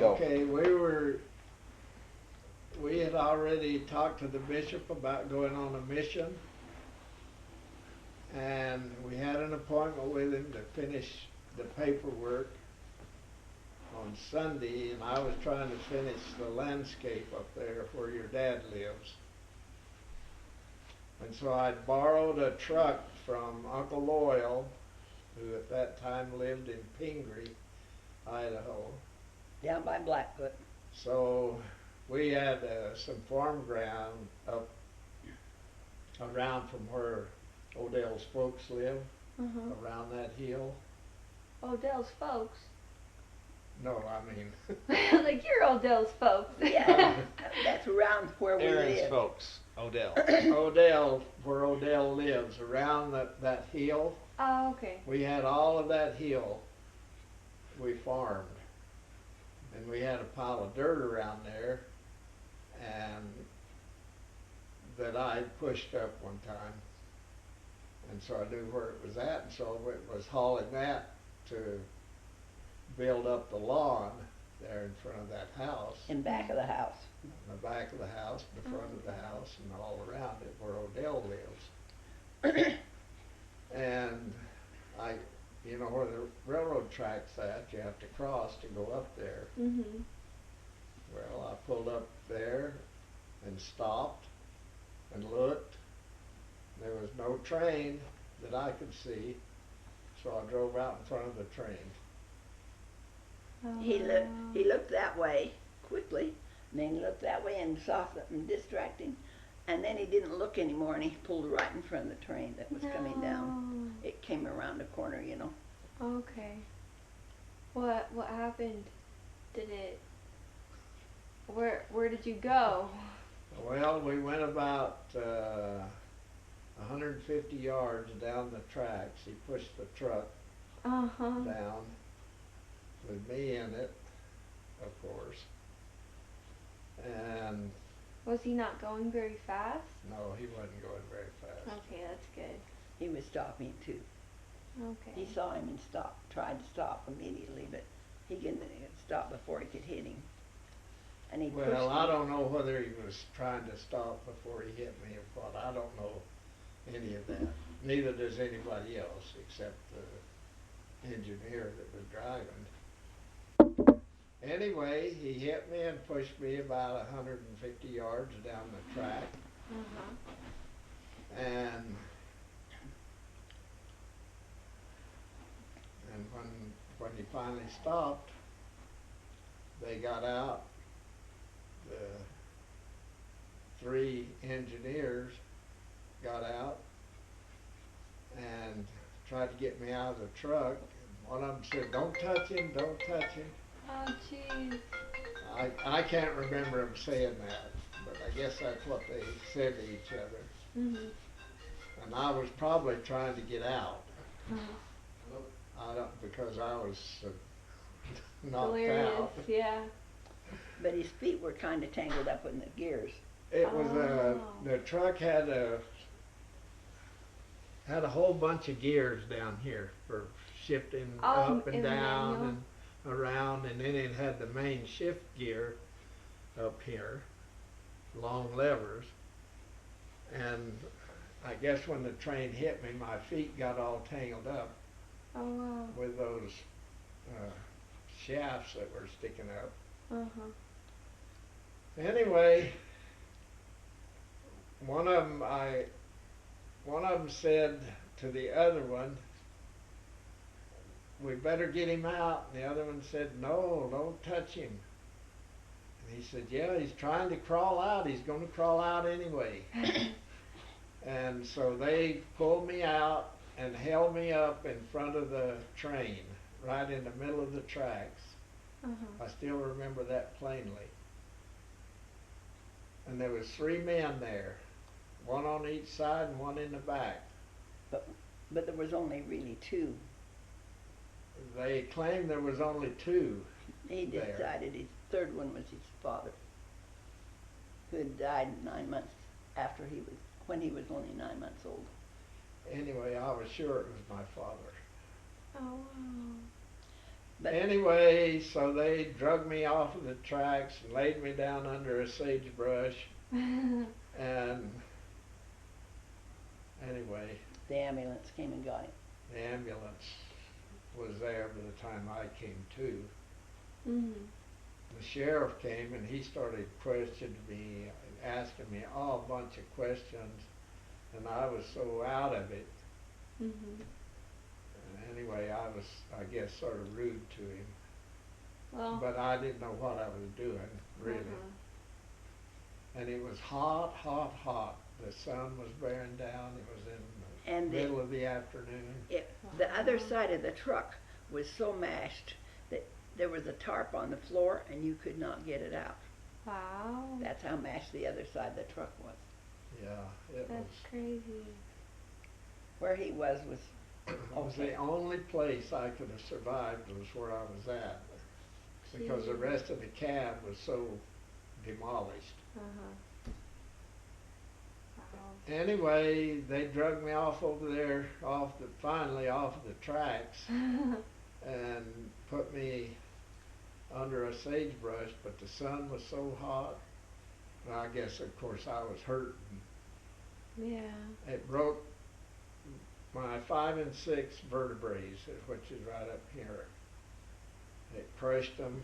go. Okay, we had already talked to the bishop about going on a mission, and we had an appointment with him to finish the paperwork on Sunday, and I was trying to finish the landscape up there where your dad lives. And so I borrowed a truck from Uncle Loyal, who at that time lived in Pingree, Idaho. Down by Blackfoot. So we had some farm ground up around from where Odell's folks live, around that hill. Odell's folks? No, I mean... like you're Odell's folks. Yeah, that's around where we Aaron's live. folks, Odell. Odell, where Odell lives, around that hill. Oh, okay. We had all of that hill we farmed. And we had a pile of dirt around there, and that I pushed up one time. And so I knew where it was at, and so it was hauling that to build up the lawn there in front of that house. In back of the house. In the back of the house, in the front of the house, and all around it where Odell lives. And you know where the railroad track's at, you have to cross to go up there. Well, I pulled up there and stopped and looked. There was no train that I could see, so I drove out in front of the train. He looked that way quickly, and then he looked that way and saw something distracting, and then he didn't look anymore, and he pulled right in front of the train that was coming down. It came around the corner, you know. Okay. What happened? Did it? Where did you go? Well, we went about 150 yards down the tracks. He pushed the truck down with me in it, of course. And Was he not going very fast? no, he wasn't going very fast. Okay, that's good. He was stopping too. Okay. He saw him and tried to stop immediately, but he couldn't stop before he could hit him. And he pushed Well, I him. don't know whether he was trying to stop before he hit me or what. I don't know any of that. Neither does anybody else except the engineer that was driving. Anyway, he hit me and pushed me about 150 yards down the track. And when he finally stopped, they got out. The 3 engineers got out and tried to get me out of the truck. One of them said, "Don't touch him, don't touch him." Oh, jeez. I can't remember them saying that, but I guess that's what they said to each other. And I was probably trying to get out. Because I was knocked Delirious, out. yeah. But his feet were kind of tangled up in the gears. It was the truck had a whole bunch of gears down here for shifting up and down and around, and then it had the main shift gear up here, long levers. And I guess when the train hit me, my feet got all tangled up with those shafts that were sticking up. Anyway, one of them said to the other one, "We better get him out." And the other one said, "No, don't touch him." And he said, "Yeah, he's trying to crawl out. He's going to crawl out anyway." And so they pulled me out and held me up in front of the train, right in the middle of the tracks. I still remember that plainly. And there was 3 men there, one on each side and one in the back. But there was only really 2. They claimed there was only 2. He decided his third one was his father, who had died 9 months after when he was only 9 months old. Anyway, I was sure it was my father. Oh, wow. But Anyway, so they drug me off of the tracks and laid me down under a sagebrush. And anyway, the ambulance came and got him. the ambulance was there by the time I came to. Mhm. The sheriff came and he started questioning me, asking me all a bunch of questions, and I was so out of it. Mhm. And anyway, I was, I guess, sort of rude to him, Well. but I didn't know what I was doing, really. And it was hot, hot, hot. The sun was bearing down. It was in the And middle of the afternoon. the other side of the truck was so mashed that there was a tarp on the floor and you could not get it out. Wow. That's how mashed the other side of the truck was. Yeah, it That's crazy. Where he was was okay. the only place I could have survived was where I was at, because the Jeez. rest of the cab was so demolished. Uh-huh. Wow. Anyway, they drug me off over there, finally off the tracks, and put me under a sagebrush, but the sun was so hot. Well, I guess, of course, I was hurting. Yeah. It broke my 5 and 6 vertebrae, which is right up here. It crushed them.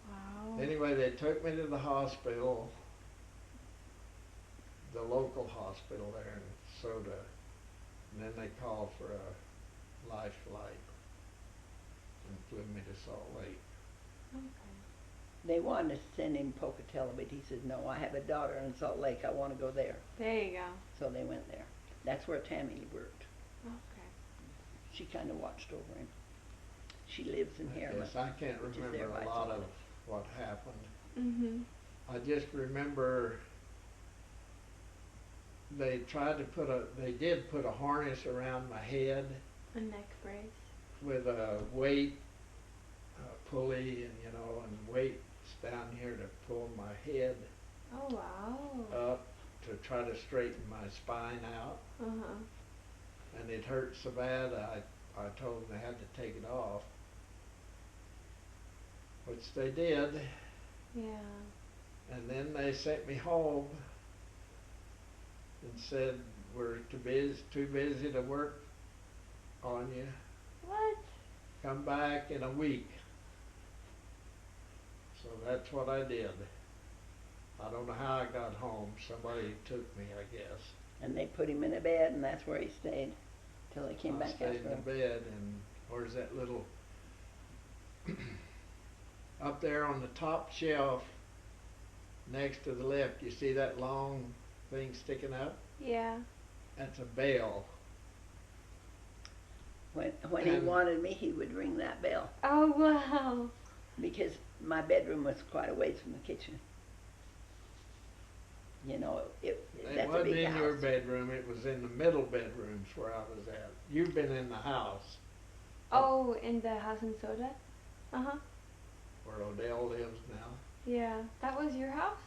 Wow. Anyway, they took me to the hospital, the local hospital there in Soda, and then they called for a life flight and flew me to Salt Lake. Okay. They wanted to send him Pocatello, but he said, no, I have a daughter in Salt Lake. I want to go there. There you go. So they went there. That's where Tammy worked. Okay. She kind of watched over him. She lives in Harriman. Yes, I can't which is there remember by a lot Salt of Lake. what happened. Mhm. I just remember they did put a harness around my head A neck brace. with a weight pulley and weights down here to pull my head Oh wow. up to try to straighten my spine out. Uh-huh. And it hurt so bad I told them they had to take it off, which they did. Yeah. And then they sent me home and said, we're too busy to work on you. What? Come back in a week. So that's what I did. I don't know how I got home. Somebody took me, I guess. And they put him in a bed, and that's where he stayed till they came I back stayed after in the him. bed, and where's that little up there on the top shelf next to the left, you see that long thing sticking up? Yeah. That's a bell. When he And- wanted me, he would ring that bell Oh wow. because my bedroom was quite a ways from the kitchen. You know, It that's a wasn't big in house. your bedroom, it was in the middle bedrooms where I was at. You've been in the house Oh, in the house in Soda? Uh-huh. where Odell lives now. Yeah. That was your house?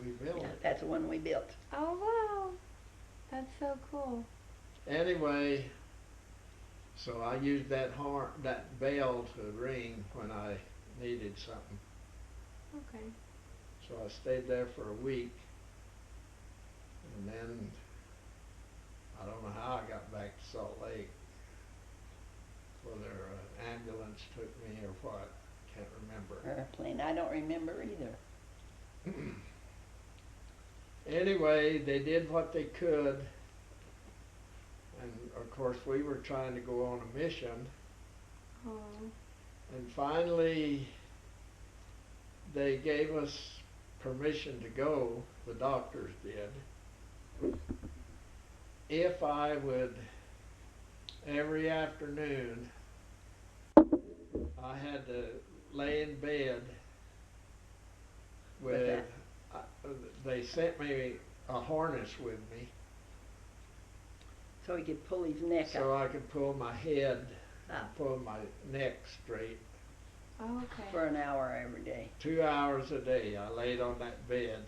We built Yeah, it. that's the one we built. Oh wow. That's so cool. Anyway, so I used that bell to ring when I needed something. Okay. So I stayed there for a week, and then I don't know how I got back to Salt Lake. Whether an ambulance took me or what, can't remember. Airplane, I don't remember either. Anyway, they did what they could, and of course we were trying to go on a mission, Oh. and finally they gave us permission to go, the doctors did, if I would, every afternoon, I had to lay in bed with, they sent me a harness with me So he could pull his neck so up I could pull my head, Up. pull my neck straight. Oh, okay. for an hour every day. 2 hours a day I laid on that bed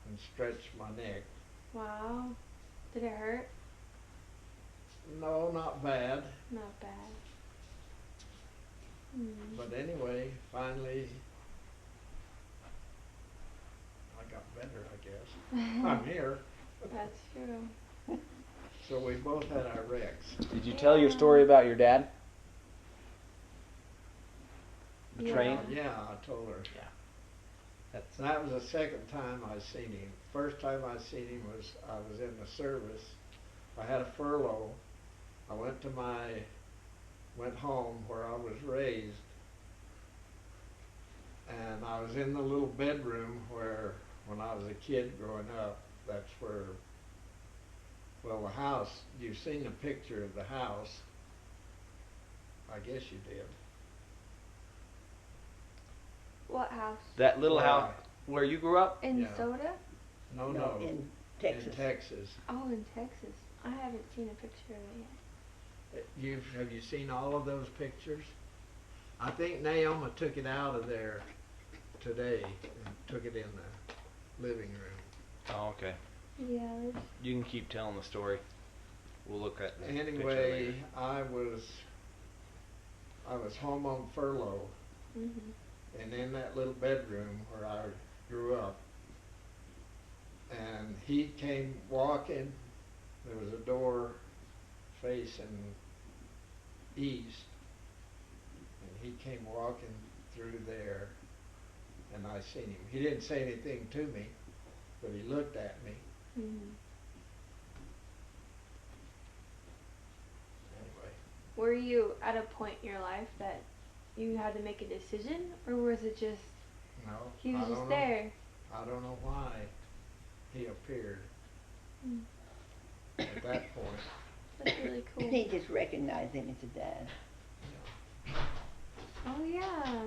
and stretched my neck. Wow. Did it hurt? No, not bad. Not bad. But anyway, finally, I got better, I guess. I'm here. That's true. So we both had our wrecks. Did you tell your story about your dad? The Yeah. train? Yeah, I told her. Yeah. That's That was the second time I seen him. First time I seen him was I was in the service. I had a furlough. I went home where I was raised, and I was in the little bedroom where, when I was a kid growing up, that's where, well, the house, you've seen a picture of the house. I guess you did. What house? that little Why? house where you grew up? In Yeah. Soda? No, In Texas. in Texas. Oh, in Texas. I haven't seen a picture of it yet. Have you seen all of those pictures? I think Naoma took it out of there today and took it in the living room. Oh, okay. Yeah, there's You can keep telling the story. We'll look at the picture Anyway, later. I was home on furlough, and in that little bedroom where I grew up, and he came walking. There was a door facing east, and he came walking through there, and I seen him. He didn't say anything to me, but he looked at me. Anyway, Were you at a point in your life that you had to make a decision, or was it just no, he was I just don't know. there? I don't know why he appeared Mm. at that point. That's really cool. He just recognized him as a dad. Oh yeah.